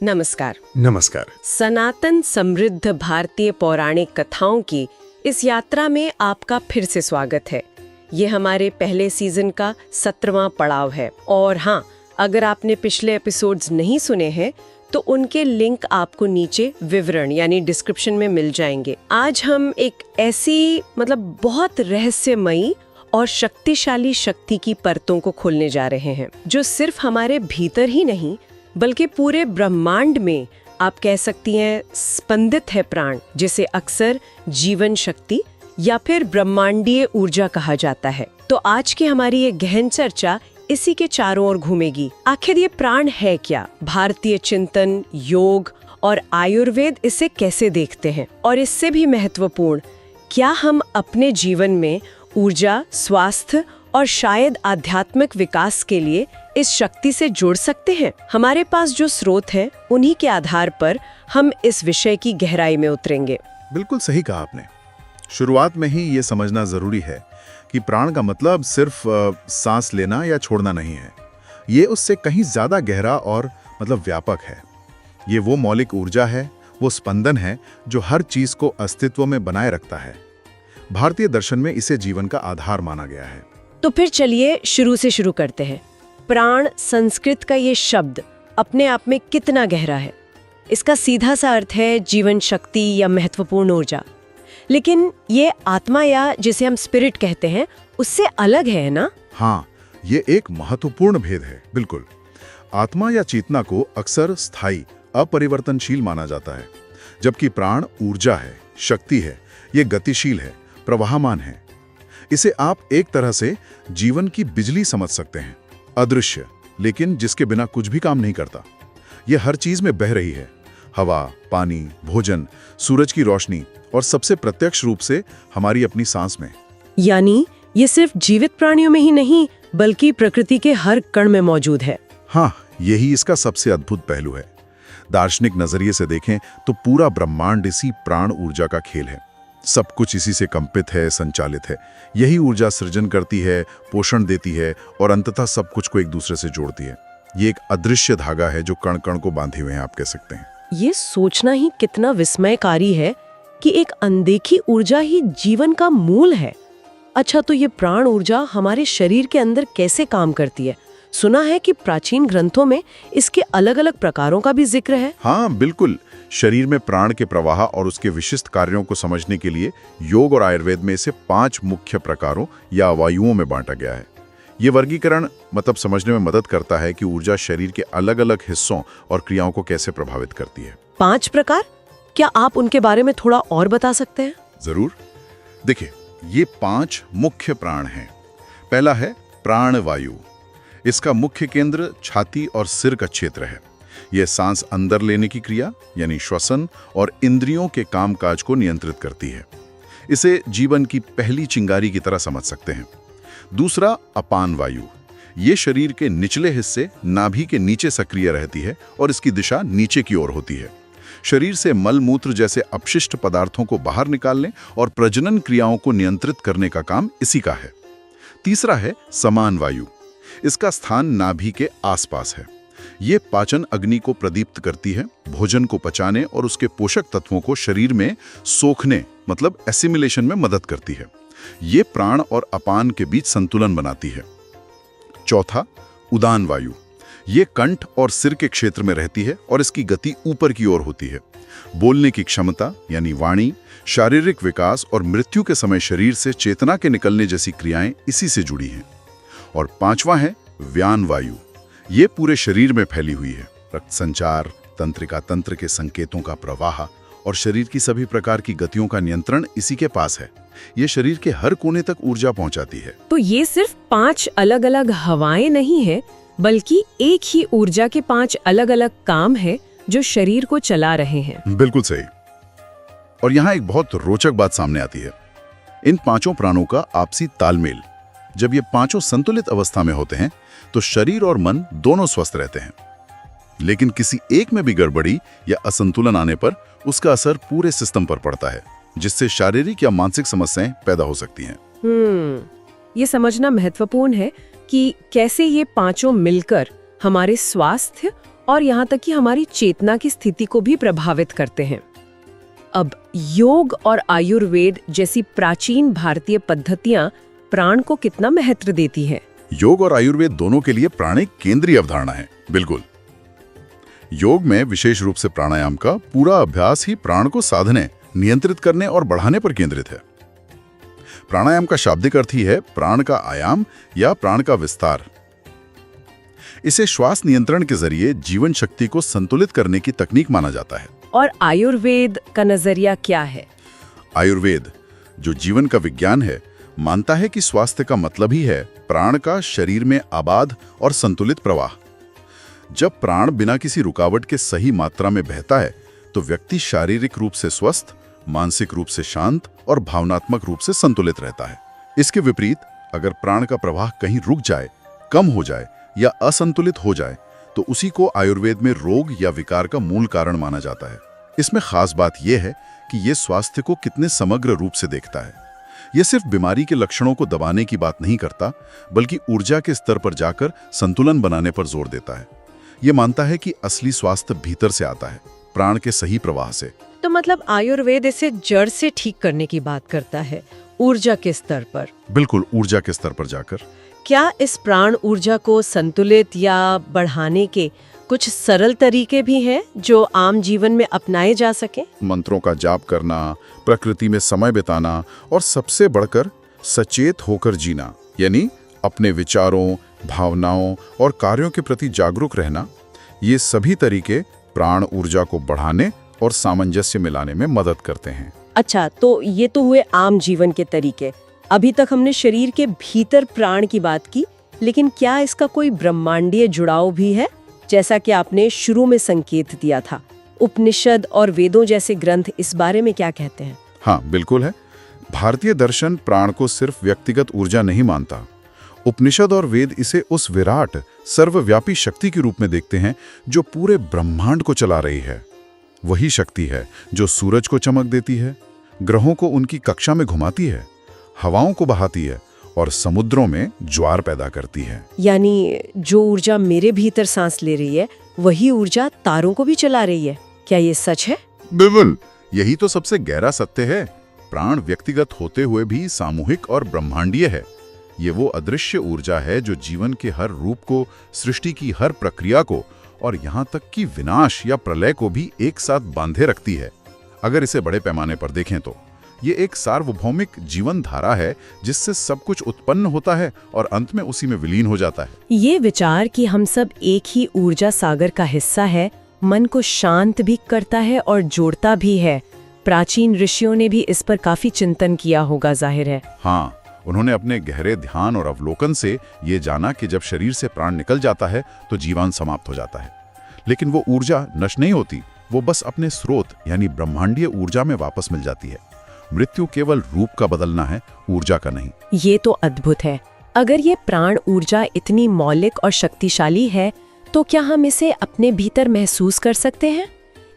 नमस्कार। नमस्कार। सनातन समृद्ध भारतीय पौराणिक कथाओं की इस यात्रा में आपका फिर से स्वागत है। ये हमारे पहले सीजन का 17वां पड़ाव है और हाँ, अगर आपने पिछले एपिसोड्स नहीं सुने हैं तो उनके लिंक आपको नीचे विवरण यानी डिस्क्रिप्शन में मिल जाएंगे। आज हम एक ऐसी बहुत रहस्यमयी और शक्तिशाली शक्ति की परतों को खोलने जा रहे हैं जो सिर्फ हमारे भीतर ही नहीं बल्कि पूरे ब्रह्मांड में आप कह सकती हैं स्पंदित है प्राण, जिसे अक्सर जीवन शक्ति या फिर ब्रह्मांडीय ऊर्जा कहा जाता है। तो आज की हमारी ये गहन चर्चा इसी के चारों ओर घूमेगी। आखिर ये प्राण है क्या? भारतीय चिंतन, योग और आयुर्वेद इसे कैसे देखते हैं? और इससे भी महत्वपूर्ण, क्या हम अपने जीवन में ऊर्जा, स्वास्थ्य और शायद आध्यात्मिक विकास के लिए इस शक्ति से जुड़ सकते हैं? हमारे पास जो स्रोत हैं, उन्हीं के आधार पर हम इस विषय की गहराई में उतरेंगे। बिल्कुल सही कहा आपने। शुरुआत में ही ये समझना जरूरी है कि प्राण का मतलब सिर्फ सांस लेना या छोड़ना नहीं है। ये उससे कहीं ज्यादा गहरा और व्यापक है। ये वो मौलिक ऊर्जा है, वो स्पंदन है जो हर चीज को अस्तित्व में बनाए रखता है। भारतीय दर्शन में इसे जीवन का आधार माना गया है। तो फिर चलिए शुरू से शुरू करते हैं। प्राण संस्कृत का ये शब्द अपने आप में कितना गहरा है। इसका सीधा सा अर्थ है जीवन शक्ति या महत्वपूर्ण ऊर्जा, लेकिन ये आत्मा या जिसे हम स्पिरिट कहते हैं उससे अलग है ना? हाँ, ये एक महत्वपूर्ण भेद है। बिल्कुल। आत्मा या चेतना को अक्सर स्थायी, अपरिवर्तनशील माना जाता है, जबकि प्राण ऊर्जा है, शक्ति है, ये गतिशील है, प्रवाहमान है। इसे आप एक तरह से जीवन की बिजली समझ सकते हैं, अदृश्य लेकिन जिसके बिना कुछ भी काम नहीं करता। ये हर चीज में बह रही है, हवा, पानी, भोजन, सूरज की रोशनी और सबसे प्रत्यक्ष रूप से हमारी अपनी सांस में। यानी ये सिर्फ जीवित प्राणियों में ही नहीं बल्कि प्रकृति के हर कण में मौजूद है। हाँ, यही इसका सबसे अद्भुत पहलू है। दार्शनिक नजरिए से देखें तो पूरा ब्रह्मांड इसी प्राण ऊर्जा का खेल है। सब कुछ इसी से कंपित है, संचालित है। यही ऊर्जा सृजन करती है, पोषण देती है और अंततः सब कुछ को एक दूसरे से जोड़ती है। ये एक अदृश्य धागा है जो कण कण को बांधे हुए हैं, आप कह सकते हैं। ये सोचना ही कितना विस्मयकारी है कि एक अनदेखी ऊर्जा ही जीवन का मूल है। अच्छा, तो ये प्राण ऊर्जा हमारे शरीर के अंदर कैसे काम करती है? सुना है कि प्राचीन ग्रंथों में इसके अलग अलग प्रकारों का भी जिक्र है। हाँ बिल्कुल। शरीर में प्राण के प्रवाह और उसके विशिष्ट कार्यों को समझने के लिए योग और आयुर्वेद में इसे 5 मुख्य प्रकारों या वायुओं में बांटा गया है। ये वर्गीकरण समझने में मदद करता है कि ऊर्जा शरीर के अलग अलग हिस्सों और क्रियाओं को कैसे प्रभावित करती है। 5 प्रकार? क्या आप उनके बारे में थोड़ा और बता सकते हैं? जरूर। देखिए, ये 5 मुख्य प्राण हैं। पहला है प्राण वायु। इसका मुख्य केंद्र छाती और सिर का क्षेत्र है। यह सांस अंदर लेने की क्रिया यानी श्वसन और इंद्रियों के कामकाज को नियंत्रित करती है। इसे जीवन की पहली चिंगारी की तरह समझ सकते हैं। दूसरा अपान वायु। ये शरीर के निचले हिस्से नाभि के नीचे सक्रिय रहती है और इसकी दिशा नीचे की ओर होती है। शरीर से मल मूत्र जैसे अपशिष्ट पदार्थों को बाहर निकालने और प्रजनन क्रियाओं को नियंत्रित करने का काम इसी का है। तीसरा है समान वायु। इसका स्थान नाभि के आसपास है। ये पाचन अग्नि को प्रदीप्त करती है, भोजन को पचाने और उसके पोषक तत्वों को शरीर में सोखने एसिमिलेशन में मदद करती है। ये प्राण और अपान के बीच संतुलन बनाती है। चौथा उदान वायु। ये कंठ और सिर के क्षेत्र में रहती है और इसकी गति ऊपर की ओर होती है। बोलने की क्षमता यानी वाणी, शारीरिक विकास और मृत्यु के समय शरीर से चेतना के निकलने जैसी क्रियाएं इसी से जुड़ी हैं। और पांचवा है व्यान वायु। ये पूरे शरीर में फैली हुई है। रक्त संचार, तंत्रिका तंत्र के संकेतों का प्रवाह और शरीर की सभी प्रकार की गतियों का नियंत्रण इसी के पास है। ये शरीर के हर कोने तक ऊर्जा पहुंचाती है। तो ये सिर्फ 5 अलग अलग हवाएं नहीं है बल्कि एक ही ऊर्जा के 5 अलग अलग काम है जो शरीर को चला रहे हैं। बिल्कुल सही। और यहाँ एक बहुत रोचक बात सामने आती है। इन 5 प्राणों का आपसी तालमेल। जब ये 5 संतुलित अवस्था में होते हैं तो शरीर और मन दोनों स्वस्थ रहते हैं। लेकिन किसी एक में भी गड़बड़ी या असंतुलन आने पर उसका असर पूरे सिस्टम पर पड़ता है, जिससे शारीरिक या मानसिक समस्याएं पैदा हो सकती हैं। ये समझना महत्वपूर्ण है कि कैसे ये 5 मिलकर हमारे स्वास्थ्य और यहाँ तक कि हमारी चेतना की स्थिति को भी प्रभावित करते हैं। अब योग और आयुर्वेद जैसी प्राचीन भारतीय पद्धतियां प्राण को कितना महत्व देती हैं? योग और आयुर्वेद दोनों के लिए प्राण एक केंद्रीय अवधारणा है। बिल्कुल। योग में विशेष रूप से प्राणायाम का पूरा अभ्यास ही प्राण को साधने, नियंत्रित करने और बढ़ाने पर केंद्रित है। प्राणायाम का शाब्दिक अर्थ ही है प्राण का आयाम या प्राण का विस्तार। इसे श्वास नियंत्रण के जरिए जीवन शक्ति को संतुलित करने की तकनीक माना जाता है। और आयुर्वेद का नजरिया क्या है? आयुर्वेद, जो जीवन का विज्ञान है, मानता है कि स्वास्थ्य का मतलब ही है प्राण का शरीर में आबाद और संतुलित प्रवाह। जब प्राण बिना किसी रुकावट के सही मात्रा में बहता है तो व्यक्ति शारीरिक रूप से स्वस्थ, मानसिक रूप से शांत और भावनात्मक रूप से संतुलित रहता है। इसके विपरीत अगर प्राण का प्रवाह कहीं रुक जाए, कम हो जाए या असंतुलित हो जाए तो उसी को आयुर्वेद में रोग या विकार का मूल कारण माना जाता है। इसमें खास बात यह है कि यह स्वास्थ्य को कितने समग्र रूप से देखता है। यह सिर्फ बीमारी के लक्षणों को दबाने की बात नहीं करता, बल्कि ऊर्जा के स्तर पर जाकर संतुलन बनाने पर जोर देता है। यह मानता है कि असली स्वास्थ्य भीतर से आता है, प्राण के सही प्रवाह से। तो मतलब आयुर्वेद इसे जड़ से ठीक करने की बात करता है, ऊर्जा के स्तर पर। बिल्कुल, ऊर्जा के स्तर पर जाकर। क्या इस प्राण ऊर्जा को संतुलित या बढ़ाने के कुछ सरल तरीके भी हैं जो आम जीवन में अपनाए जा सके? मंत्रों का जाप करना, प्रकृति में समय बिताना और सबसे बढ़कर सचेत होकर जीना, यानी अपने विचारों, भावनाओं और कार्यों के प्रति जागरूक रहना, ये सभी तरीके प्राण ऊर्जा को बढ़ाने और सामंजस्य मिलाने में मदद करते हैं। अच्छा, तो ये तो हुए आम जीवन के तरीके। अभी तक हमने शरीर के भीतर प्राण की बात की, लेकिन क्या इसका कोई ब्रह्मांडीय जुड़ाव भी है, जैसा कि आपने शुरू में संकेत दिया था? उपनिषद और वेदों जैसे ग्रंथ इस बारे में क्या कहते हैं? हाँ, बिल्कुल है। भारतीय दर्शन प्राण को सिर्फ व्यक्तिगत ऊर्जा नहीं मानता। उपनिषद और वेद इसे उस विराट, सर्वव्यापी शक्ति के रूप में देखते हैं जो पूरे ब्रह्मांड को चला रही है। वही शक्ति है जो सूरज को चमक देती है, ग्रहों को उनकी कक्षा में घुमाती है, हवाओं को बहाती है और समुद्रों में ज्वार पैदा करती है। यानी जो ऊर्जा मेरे भीतर सांस ले रही है, वही ऊर्जा तारों को भी चला रही है। क्या ये सच है? बिल्कुल, यही तो सबसे गहरा सत्य है। प्राण व्यक्तिगत होते हुए भी सामूहिक और ब्रह्मांडीय है। ये वो अदृश्य ऊर्जा है जो जीवन के हर रूप को, सृष्टि की हर प्रक्रिया को और यहाँ तक कि विनाश या प्रलय को भी एक साथ बांधे रखती है। अगर इसे बड़े पैमाने पर देखें तो ये एक सार्वभौमिक जीवन धारा है जिससे सब कुछ उत्पन्न होता है और अंत में उसी में विलीन हो जाता है। ये विचार कि हम सब एक ही ऊर्जा सागर का हिस्सा है, मन को शांत भी करता है और जोड़ता भी है। प्राचीन ऋषियों ने भी इस पर काफी चिंतन किया होगा, जाहिर है। हाँ, उन्होंने अपने गहरे ध्यान और अवलोकन से ये जाना कि जब शरीर से प्राण निकल जाता है तो जीवन समाप्त हो जाता है, लेकिन वो ऊर्जा नष्ट नहीं होती, वो बस अपने स्रोत यानी ब्रह्मांडीय ऊर्जा में वापस मिल जाती है। मृत्यु केवल रूप का बदलना है, ऊर्जा का नहीं। ये तो अद्भुत है। अगर ये प्राण ऊर्जा इतनी मौलिक और शक्तिशाली है, तो क्या हम इसे अपने भीतर महसूस कर सकते हैं?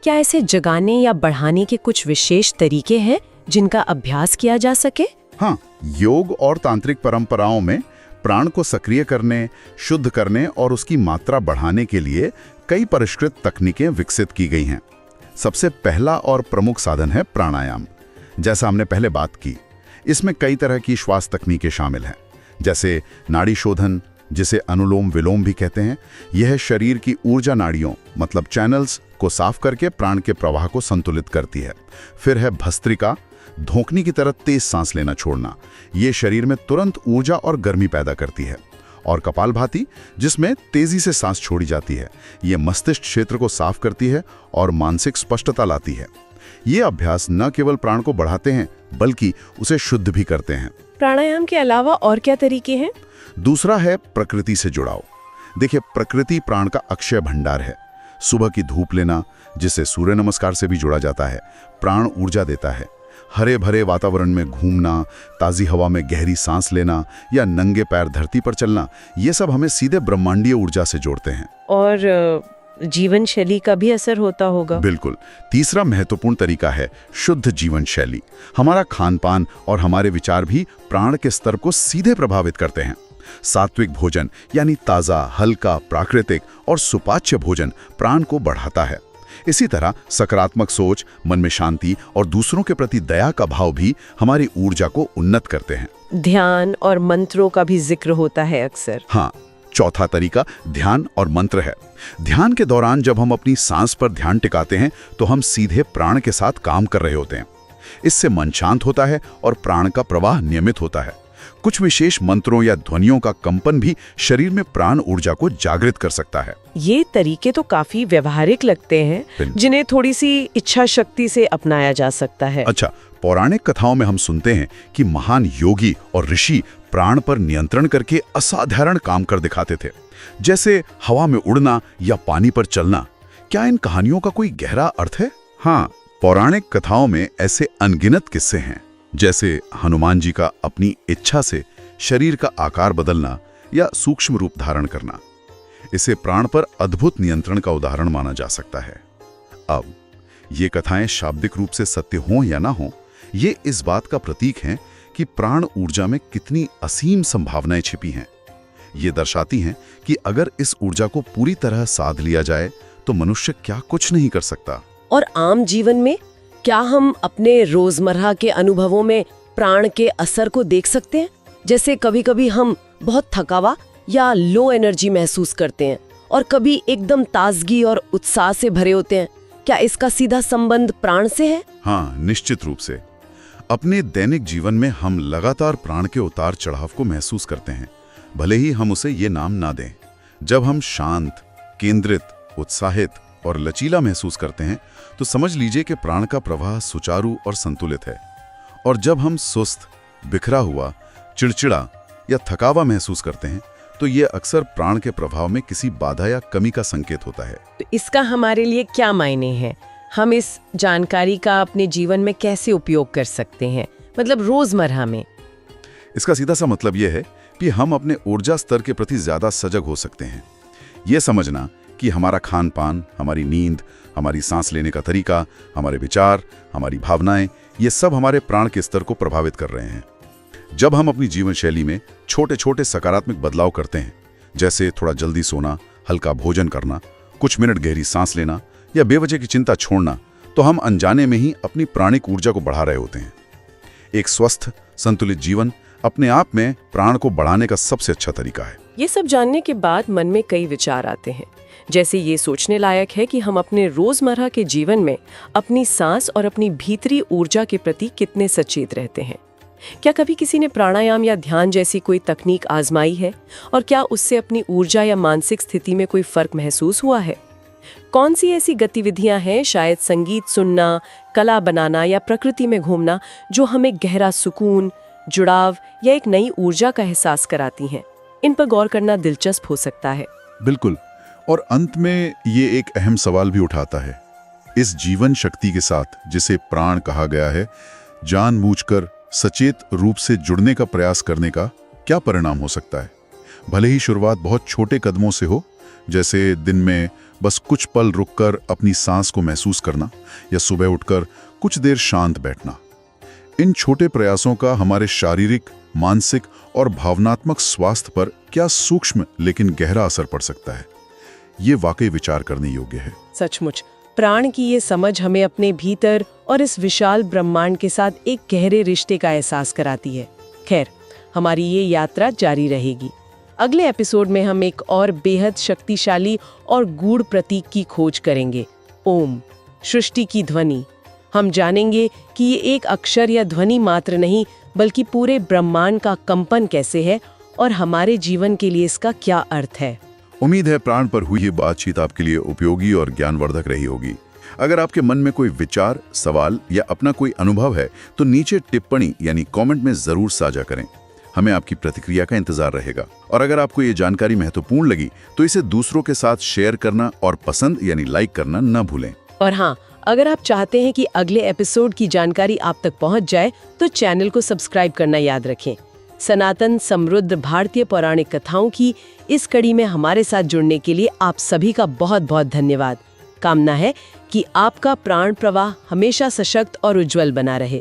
क्या इसे जगाने या बढ़ाने के कुछ विशेष तरीके हैं जिनका अभ्यास किया जा सके? हाँ, योग और तांत्रिक परंपराओं में प्राण को सक्रिय करने, शुद्ध करने और उसकी मात्रा बढ़ाने के लिए कई परिष्कृत तकनीकें विकसित की गई हैं। सबसे पहला और प्रमुख साधन है प्राणायाम। जैसा हमने पहले बात की, इसमें कई तरह की श्वास तकनीकें शामिल हैं, जैसे नाड़ी शोधन, जिसे अनुलोम विलोम भी कहते हैं। यह शरीर की ऊर्जा नाड़ियों मतलब चैनल्स को साफ करके प्राण के प्रवाह को संतुलित करती है। फिर है भस्त्रिका, धोखनी की तरह तेज सांस लेना छोड़ना। ये शरीर में तुरंत ऊर्जा और गर्मी पैदा करती है। और कपालभाति, जिसमें तेजी से सांस छोड़ी जाती है, ये मस्तिष्क क्षेत्र को साफ करती है और मानसिक स्पष्टता लाती है। ये अभ्यास न केवल प्राण को बढ़ाते हैं बल्कि उसे शुद्ध भी करते हैं। प्राणायाम के अलावा और क्या तरीके हैं? दूसरा है प्रकृति से जुड़ाव। देखिए, प्रकृति प्राण का अक्षय भंडार है। सुबह की धूप लेना, जिसे सूर्य नमस्कार से भी जोड़ा जाता है, प्राण ऊर्जा देता है। हरे भरे वातावरण में घूमना, ताज़ी हवा में गहरी सांस लेना या नंगे पैर धरती पर चलना, ये सब हमें सीधे ब्रह्मांडीय ऊर्जा से जोड़ते हैं। और जीवन शैली का भी असर होता होगा। बिल्कुल। तीसरा महत्वपूर्ण तरीका है शुद्ध जीवन शैली। हमारा खान पान और हमारे विचार भी प्राण के स्तर को सीधे प्रभावित करते हैं। सात्विक भोजन यानी ताज़ा, हल्का, प्राकृतिक और सुपाच्य भोजन प्राण को बढ़ाता है। इसी तरह सकारात्मक सोच, मन में शांति और दूसरों के प्रति दया का भाव भी हमारी ऊर्जा को उन्नत करते हैं। ध्यान और मंत्रों का भी जिक्र होता है अक्सर। हाँ, चौथा तरीका ध्यान और मंत्र है। ध्यान के दौरान जब हम अपनी सांस पर ध्यान टिकाते हैं तो हम सीधे प्राण के साथ काम कर रहे होते हैं। इससे मन शांत होता है और प्राण का प्रवाह नियमित होता है। कुछ विशेष मंत्रों या ध्वनियों का कंपन भी शरीर में प्राण ऊर्जा को जागृत कर सकता है। ये तरीके तो काफी व्यवहारिक लगते हैं, जिन्हें थोड़ी सी इच्छा शक्ति से अपनाया जा सकता है। अच्छा, पौराणिक कथाओं में हम सुनते हैं कि महान योगी और ऋषि प्राण पर नियंत्रण करके असाधारण काम कर दिखाते थे, जैसे हवा में उड़ना या पानी पर चलना। क्या इन कहानियों का कोई गहरा अर्थ है? हाँ, पौराणिक कथाओं में ऐसे अनगिनत किस्से हैं, जैसे हनुमान जी का अपनी इच्छा से शरीर का आकार बदलना या सूक्ष्म रूप धारण करना। इसे प्राण पर अद्भुत नियंत्रण का उदाहरण माना जा सकता है। अब ये कथाएं शाब्दिक रूप से सत्य हों या ना हों, ये इस बात का प्रतीक हैं कि प्राण ऊर्जा में कितनी असीम संभावनाएं छिपी हैं। ये दर्शाती हैं कि अगर इस ऊर्जा को पूरी तरह साध लिया जाए तो मनुष्य क्या कुछ नहीं कर सकता। और आम जीवन में क्या हम अपने रोजमर्रा के अनुभवों में प्राण के असर को देख सकते हैं? जैसे कभी-कभी हम बहुत थकावा या लो एनर्जी महसूस करते हैं और कभी एकदम ताजगी और उत्साह से भरे होते हैं। क्या इसका सीधा संबंध प्राण से है? हाँ, निश्चित रूप से। अपने दैनिक जीवन में हम लगातार प्राण के उतार चढ़ाव को महसूस करते हैं, भले ही हम उसे ये नाम ना दें। जब हम शांत, केंद्रित, उत्साहित और लचीला महसूस करते हैं तो समझ लीजिए कि प्राण का प्रवाह सुचारू और संतुलित है। और जब हम सुस्त, बिखरा हुआ, चिड़चिड़ा या थकावा महसूस करते हैं तो ये अक्सर प्राण के प्रभाव में किसी बाधा या कमी का संकेत होता है। तो इसका हमारे लिए क्या मायने हैं? हम इस जानकारी का अपने जीवन में कैसे उपयोग कर सकते हैं, मतलब रोजमर्रा में? इसका सीधा सा मतलब यह है कि हम अपने ऊर्जा स्तर के प्रति ज्यादा सजग हो सकते हैं। ये समझना कि हमारा खान पान, हमारी नींद, हमारी सांस लेने का तरीका, हमारे विचार, हमारी भावनाएं, ये सब हमारे प्राण के स्तर को प्रभावित कर रहे हैं। जब हम अपनी जीवन शैली में छोटे छोटे सकारात्मक बदलाव करते हैं, जैसे थोड़ा जल्दी सोना, हल्का भोजन करना, कुछ मिनट गहरी सांस लेना या बेवजह की चिंता छोड़ना, तो हम अनजाने में ही अपनी प्राणिक ऊर्जा को बढ़ा रहे होते हैं। एक स्वस्थ, संतुलित जीवन अपने आप में प्राण को बढ़ाने का सबसे अच्छा तरीका है। ये सब जानने के बाद मन में कई विचार आते हैं, जैसे ये सोचने लायक है कि हम अपने रोजमर्रा के जीवन में अपनी सांस और अपनी भीतरी ऊर्जा के प्रति कितने सचेत रहते हैं। क्या कभी किसी ने प्राणायाम या ध्यान जैसी कोई तकनीक आजमाई है और क्या उससे अपनी ऊर्जा या मानसिक स्थिति में कोई फर्क महसूस हुआ है? कौन सी ऐसी गतिविधियां हैं, शायद संगीत सुनना, कला बनाना या प्रकृति में घूमना, जो हमें गहरा सुकून, जुड़ाव या एक नई ऊर्जा का एहसास कराती हैं? इन पर गौर करना दिलचस्प हो सकता है। बिल्कुल। और अंत में ये एक अहम सवाल भी उठाता है, इस जीवन शक्ति के साथ जिसे प्राण कहा गया है, जानबूझकर सचेत रूप से जुड़ने का प्रयास करने का क्या परिणाम हो सकता है? भले ही शुरुआत बहुत छोटे कदमों से हो, जैसे दिन में बस कुछ पल रुककर अपनी सांस को महसूस करना या सुबह उठकर कुछ देर शांत बैठना। इन छोटे प्रयासों का हमारे शारीरिक, मानसिक और भावनात्मक स्वास्थ्य पर क्या सूक्ष्म लेकिन गहरा असर पड़ सकता है, ये वाकई विचार करने योग्य है। सचमुच प्राण की ये समझ हमें अपने भीतर और इस विशाल ब्रह्मांड के साथ एक गहरे रिश्ते का एहसास कराती है। खैर, हमारी ये यात्रा जारी रहेगी। अगले एपिसोड में हम एक और बेहद शक्तिशाली और गूढ़ प्रतीक की खोज करेंगे, ओम, सृष्टि की ध्वनि। हम जानेंगे कि ये एक अक्षर या ध्वनि मात्र नहीं, बल्कि पूरे ब्रह्मांड का कंपन कैसे है और हमारे जीवन के लिए इसका क्या अर्थ है। उम्मीद है प्राण पर हुई ये बातचीत आपके लिए उपयोगी और ज्ञानवर्धक रही होगी। अगर आपके मन में कोई विचार, सवाल या अपना कोई अनुभव है तो नीचे टिप्पणी यानी कमेंट में जरूर साझा करें। हमें आपकी प्रतिक्रिया का इंतजार रहेगा। और अगर आपको ये जानकारी महत्वपूर्ण लगी तो इसे दूसरों के साथ शेयर करना और पसंद यानी लाइक करना न भूलें। और हाँ, अगर आप चाहते हैं कि अगले एपिसोड की जानकारी आप तक पहुंच जाए तो चैनल को सब्सक्राइब करना याद रखें। सनातन समृद्ध भारतीय पौराणिक कथाओं की इस कड़ी में हमारे साथ जुड़ने के लिए आप सभी का बहुत बहुत धन्यवाद। कामना है कि आपका प्राण प्रवाह हमेशा सशक्त और उज्जवल बना रहे।